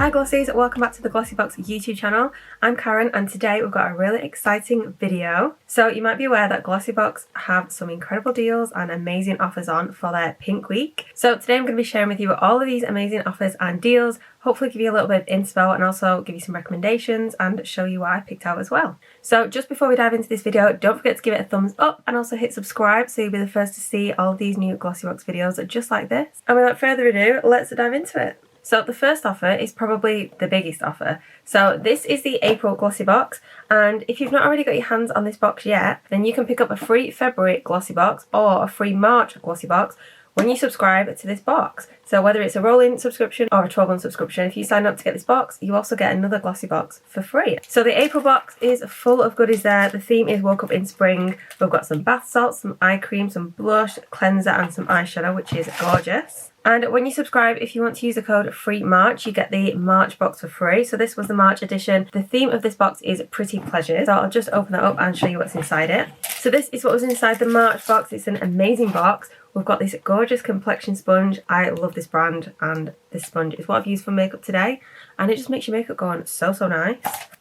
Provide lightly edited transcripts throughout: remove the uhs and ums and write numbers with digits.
Hi Glossies, welcome back to the Glossybox YouTube channel. I'm Karen and today we've got a really exciting video. So you might be aware that Glossybox have some incredible deals and amazing offers on for their Pink Week. So today I'm going to be sharing with you all of these amazing offers and deals, hopefully give you a little bit of inspo and also give you some recommendations and show you what I picked out as well. So just before we dive into this video, don't forget to give it a thumbs up and also hit subscribe so you'll be the first to see all of these new Glossybox videos just like this. And without further ado, let's dive into it. So the first offer is probably the biggest offer. So this is the April Glossy box, and if you've not already got your hands on this box yet, then you can pick up a free February Glossy box or a free March Glossy box when you subscribe to this box. So whether it's a rolling subscription or a 12-month subscription, if you sign up to get this box, you also get another Glossy box for free. So the April box is full of goodies there. The theme is Woke Up in Spring. We've got some bath salts, some eye cream, some blush, cleanser and some eyeshadow, which is gorgeous. And when you subscribe, if you want to use the code FREEMARCH, you get the March box for free. So this was the March edition. The theme of this box is Pretty Pleasures. So I'll just open that up and show you what's inside it. So this is what was inside the March box. It's an amazing box. We've got this gorgeous complexion sponge. I love this brand, and this sponge is what I've used for makeup today. And it just makes your makeup go on so nice.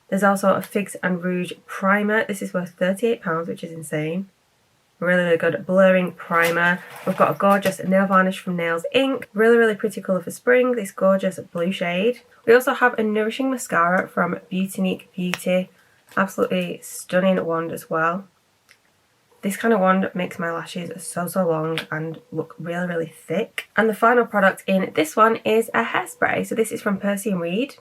There's also a Figs and Rouge primer. This is worth £38, which is insane. Really good blurring primer. We've got a gorgeous nail varnish from Nails Inc. Really pretty colour for spring, this gorgeous blue shade. We also have a nourishing mascara from Beautynique Beauty. Absolutely stunning wand as well. This kind of wand makes my lashes so long and look really thick. And the final product in this one is a hairspray. So this is from Percy & Reed,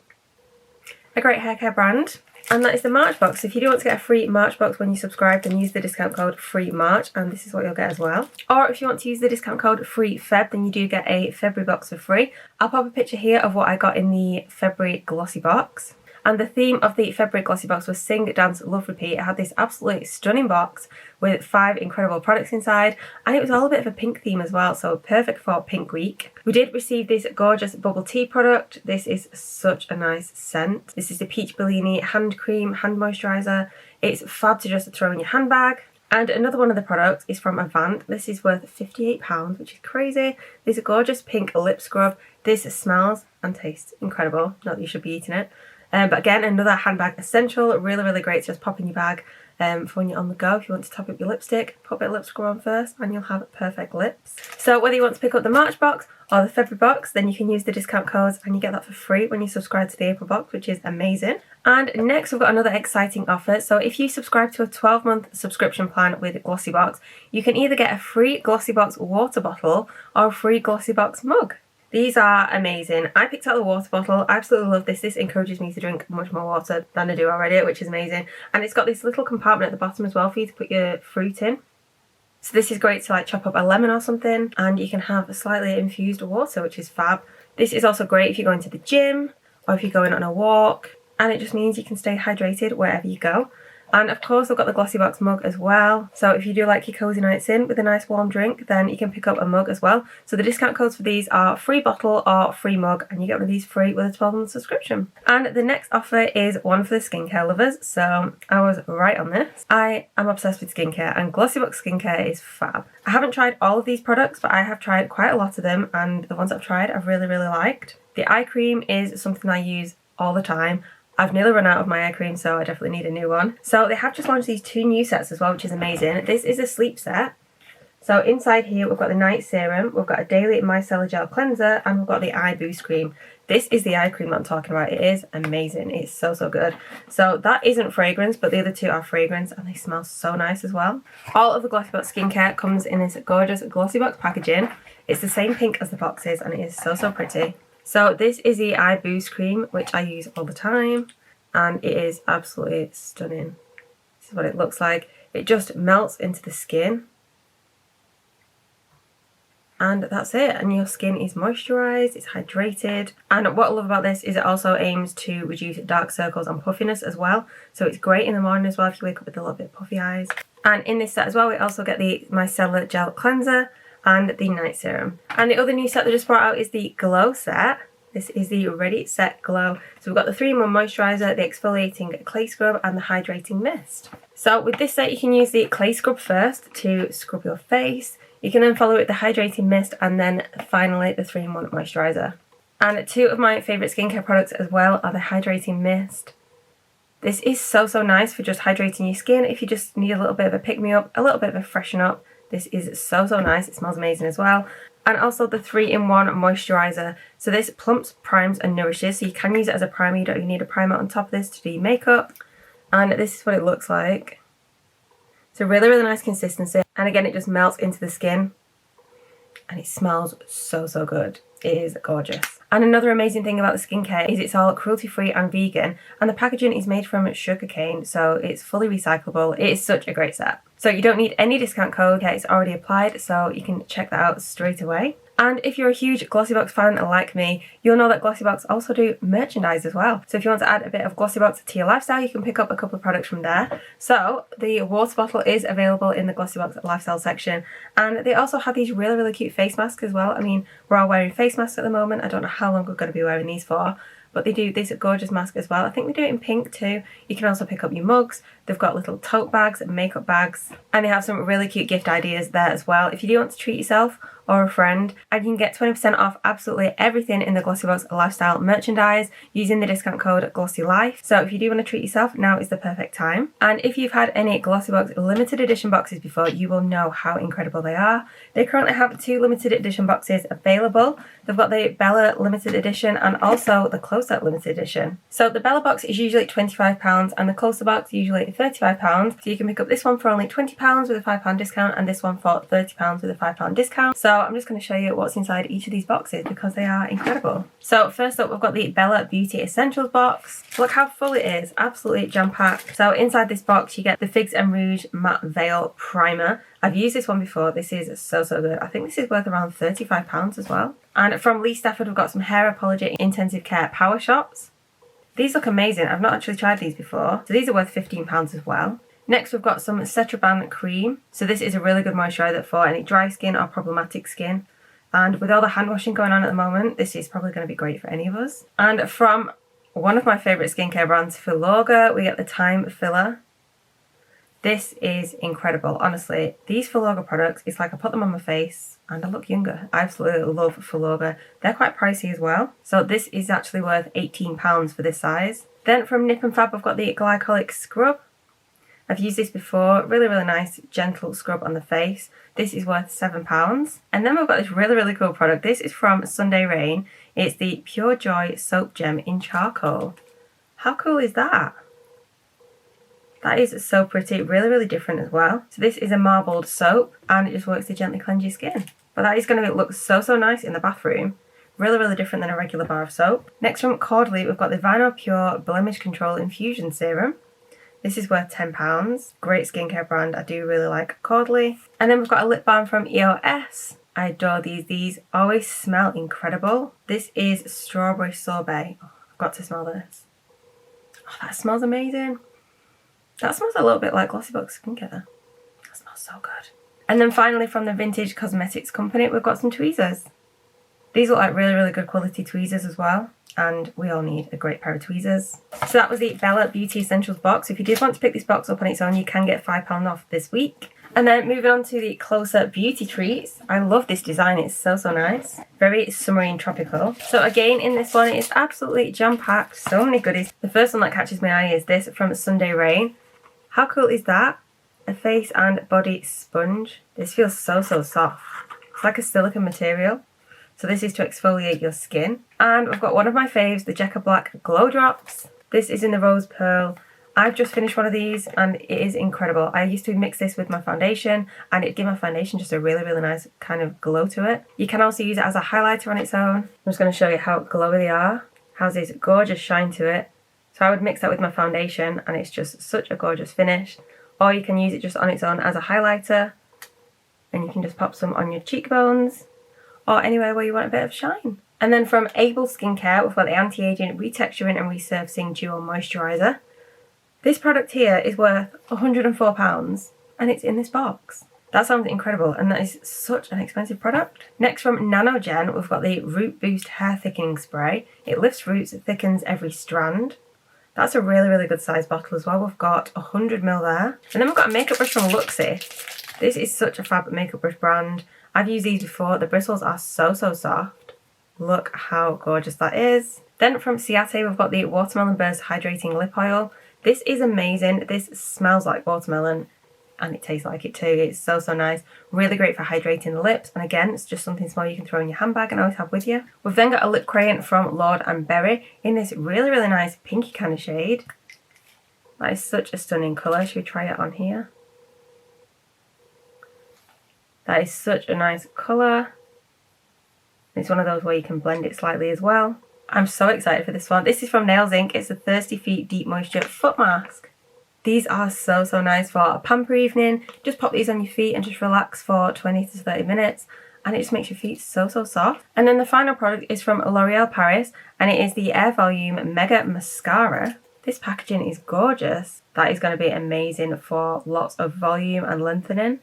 a great hair care brand. And that is the March box. So if you do want to get a free March box when you subscribe, then use the discount code FREEMARCH, and this is what you'll get as well. Or if you want to use the discount code FREEFEB, then you do get a February box for free. I'll pop a picture here of what I got in the February Glossy box. And the theme of the February Glossy box was Sing, Dance, Love, Repeat. It had this absolutely stunning box with 5 incredible products inside, and it was all a bit of a pink theme as well, so perfect for Pink Week. We did receive this gorgeous bubble tea product. This is such a nice scent. This is the Peach Bellini hand cream, hand moisturizer. It's fab to just throw in your handbag. And another one of the products is from Avant. This is worth £58, which is crazy. This is a gorgeous pink lip scrub. This smells and tastes incredible. Not that you should be eating it. But again, another handbag essential. Really great to just pop in your bag for when you're on the go. If you want to top up your lipstick, put a bit of lip scrub on first and you'll have perfect lips. So whether you want to pick up the March box or the February box, then you can use the discount codes and you get that for free when you subscribe to the April box, which is amazing. And next we've got another exciting offer. So if you subscribe to a 12-month subscription plan with Glossybox, you can either get a free Glossybox water bottle or a free Glossybox mug. These are amazing. I picked out the water bottle. I absolutely love this. This encourages me to drink much more water than I do already, which is amazing. And it's got this little compartment at the bottom as well for you to put your fruit in. So this is great to like chop up a lemon or something, and you can have a slightly infused water, which is fab. This is also great if you're going to the gym or if you're going on a walk, and it just means you can stay hydrated wherever you go. And of course I've got the Glossybox mug as well. So if you do like your cozy nights in with a nice warm drink, then you can pick up a mug as well. So the discount codes for these are free bottle or free mug, and you get one of these free with a 12-month subscription. And the next offer is one for the skincare lovers. So I was right on this. I am obsessed with skincare, and Glossybox Skincare is fab. I haven't tried all of these products, but I have tried quite a lot of them, and the ones I've tried I've really liked. The eye cream is something I use all the time. I've nearly run out of my eye cream, so I definitely need a new one. So they have just launched these 2 new sets as well, which is amazing. This is a sleep set. So inside here we've got the night serum, we've got a daily micellar gel cleanser, and we've got the eye boost cream. This is the eye cream that I'm talking about. It is amazing. It's so good. So that isn't fragrance, but the other 2 are fragrance, and they smell so nice as well. All of the Glossybox skincare comes in this gorgeous glossy box packaging. It's the same pink as the boxes, and it is so pretty. So this is the eye boost cream, which I use all the time, and it is absolutely stunning. This is what it looks like. It just melts into the skin, and that's it. And your skin is moisturised, it's hydrated. And what I love about this is it also aims to reduce dark circles and puffiness as well. So it's great in the morning as well if you wake up with a little bit puffy eyes. And in this set as well, we also get the micellar gel cleanser and the night serum. And the other new set that just brought out is the Glow set. This is the Ready, Set, Glow. So we've got the 3-in-1 moisturizer, the exfoliating clay scrub, and the hydrating mist. So with this set, you can use the clay scrub first to scrub your face. You can then follow it with the hydrating mist, and then finally the 3-in-1 moisturizer. And two of my favourite skincare products as well are the Hydrating Mist. This is so nice for just hydrating your skin. If you just need a little bit of a pick-me-up, a little bit of a freshen up, this is so nice. It smells amazing as well. And also the 3-in-1 moisturizer. So this plumps, primes and nourishes. So you can use it as a primer. You don't even need a primer on top of this to do your makeup. And this is what it looks like. It's a really nice consistency. And again, it just melts into the skin. And it smells so good. It is gorgeous. And another amazing thing about the skincare is it's all cruelty-free and vegan, and the packaging is made from sugarcane, so it's fully recyclable. It is such a great set. So you don't need any discount code, it's already applied, so you can check that out straight away. And if you're a huge Glossybox fan like me, you'll know that Glossybox also do merchandise as well. So if you want to add a bit of Glossybox to your lifestyle, you can pick up a couple of products from there. So the water bottle is available in the Glossybox lifestyle section. And they also have these really cute face masks as well. I mean, we're all wearing face masks at the moment. I don't know how long we're going to be wearing these for. But they do this gorgeous mask as well. I think they do it in pink too. You can also pick up your mugs. They've got little tote bags and makeup bags. And they have some really cute gift ideas there as well. If you do want to treat yourself or a friend, and you can get 20% off absolutely everything in the Glossybox lifestyle merchandise using the discount code GLOSSYLIFE. So if you do want to treat yourself, now is the perfect time. And if you've had any Glossybox limited edition boxes before, you will know how incredible they are. They currently have 2 limited edition boxes available. They've got the Bella limited edition and also the Close-Up limited edition. So the Bella box is usually £25 and the Close-Up box usually £35. So you can pick up this one for only £20 with a £5 discount and this one for £30 with a £5 discount. So I'm just going to show you what's inside each of these boxes because they are incredible. So first up, we've got the Bella Beauty Essentials box. Look how full it is, absolutely jam-packed. So inside this box you get the Figs and Rouge Matte Veil Primer. I've used this one before. This is so good. I think this is worth around £35 as well. And from Lee Stafford, we've got some Hair Apology Intensive Care Power Shots. These look amazing. I've not actually tried these before. So these are worth £15 as well. Next, we've got some Cetraban Cream. So this is a really good moisturiser for any dry skin or problematic skin. And with all the hand washing going on at the moment, this is probably going to be great for any of us. And from one of my favourite skincare brands, Filorga, we get the Time Filler. This is incredible. Honestly, these Filorga products, it's like I put them on my face and I look younger. I absolutely love Filorga. They're quite pricey as well. So this is actually worth £18 for this size. Then from Nip and Fab, I've got the Glycolic Scrub. I've used this before. Really nice, gentle scrub on the face. This is worth £7. And then we've got this really cool product. This is from Sunday Rain. It's the Pure Joy Soap Gem in Charcoal. How cool is that? That is so pretty, really different as well. So this is a marbled soap and it just works to gently cleanse your skin. But that is going to look so nice in the bathroom. Really different than a regular bar of soap. Next from Caudalie, we've got the Vinyl Pure Blemish Control Infusion Serum. This is worth £10. Great skincare brand. I do really like Caudalie. And then we've got a lip balm from EOS. I adore these. These always smell incredible. This is Strawberry Sorbet. Oh, I've got to smell this. Oh, that smells amazing. That smells a little bit like Glossybox Skincare. That smells so good. And then finally from the Vintage Cosmetics Company, we've got some tweezers. These look like really good quality tweezers as well. And we all need a great pair of tweezers. So that was the Bella Beauty Essentials box. If you did want to pick this box up on its own, you can get £5 off this week. And then moving on to the Closer Beauty Treats. I love this design, it's so nice. Very summery and tropical. So again, in this one, it's absolutely jam-packed, so many goodies. The first one that catches my eye is this from Sunday Rain. How cool is that? A face and body sponge. This feels so soft. It's like a silicone material. So this is to exfoliate your skin. And we've got one of my faves, the Jekka Black Glow Drops. This is in the Rose Pearl. I've just finished one of these and it is incredible. I used to mix this with my foundation and it'd give my foundation just a really nice kind of glow to it. You can also use it as a highlighter on its own. I'm just going to show you how glowy they are. Has this gorgeous shine to it. So I would mix that with my foundation and it's just such a gorgeous finish. Or you can use it just on its own as a highlighter and you can just pop some on your cheekbones or anywhere where you want a bit of shine. And then from Able Skincare, we've got the Anti-Aging Retexturing and Resurfacing Dual Moisturizer. This product here is worth £104 and it's in this box. That sounds incredible and that is such an expensive product. Next from Nanogen, we've got the Root Boost Hair Thickening Spray. It lifts roots, it thickens every strand. That's a really good size bottle as well. We've got 100ml there. And then we've got a makeup brush from Luxie. This is such a fab makeup brush brand. I've used these before. The bristles are so soft. Look how gorgeous that is. Then from Ciate, we've got the Watermelon Burst Hydrating Lip Oil. This is amazing. This smells like watermelon and it tastes like it too. It's so, so nice. Really great for hydrating the lips. And again, it's just something small you can throw in your handbag and always have with you. We've then got a lip crayon from Lord & Berry in this really, really nice pinky kind of shade. That is such a stunning colour. Should we try it on here? That is such a nice colour. It's one of those where you can blend it slightly as well. I'm so excited for this one. This is from Nails Inc. It's the Thirsty Feet Deep Moisture Foot Mask. These are so, so nice for a pamper evening. Just pop these on your feet and just relax for 20 to 30 minutes. And it just makes your feet so, so soft. And then the final product is from L'Oreal Paris. And it is the Air Volume Mega Mascara. This packaging is gorgeous. That is going to be amazing for lots of volume and lengthening.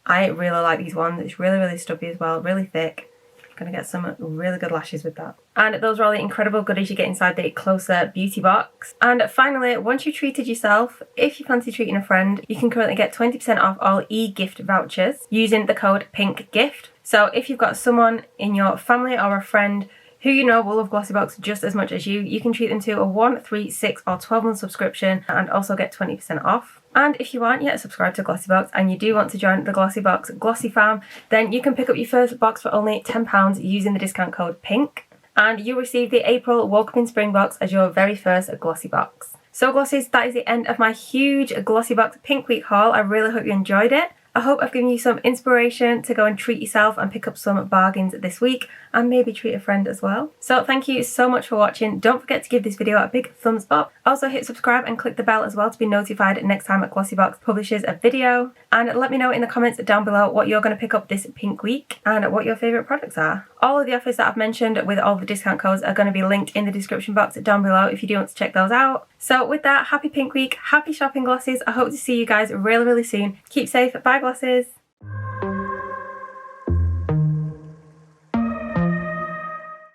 I really like these ones. It's really, really stubby as well. Really thick. Gonna get some really good lashes with that. And those are all the incredible goodies you get inside the Closer beauty box. And finally, once you've treated yourself, if you fancy treating a friend, you can currently get 20% off all e-gift vouchers using the code PINKGIFT. So if you've got someone in your family or a friend who you know will love Glossybox just as much as you can treat them to a 1, 3, 6 or 12-month subscription and also get 20% off. And if you aren't yet subscribed to Glossybox and you do want to join the Glossybox Glossy Farm, then you can pick up your first box for only £10 using the discount code PINK. And you'll receive the April Woke Up in Spring box as your very first Glossy box. So Glossies, that is the end of my huge Glossybox Pink Week haul. I really hope you enjoyed it. I hope I've given you some inspiration to go and treat yourself and pick up some bargains this week and maybe treat a friend as well. So thank you so much for watching. Don't forget to give this video a big thumbs up. Also hit subscribe and click the bell as well to be notified next time Glossybox publishes a video. And let me know in the comments down below what you're going to pick up this pink week and what your favourite products are. All of the offers that I've mentioned with all the discount codes are going to be linked in the description box down below if you do want to check those out. So with that, happy pink week, happy shopping Glossies. I hope to see you guys really, really soon. Keep safe. Bye Glossies.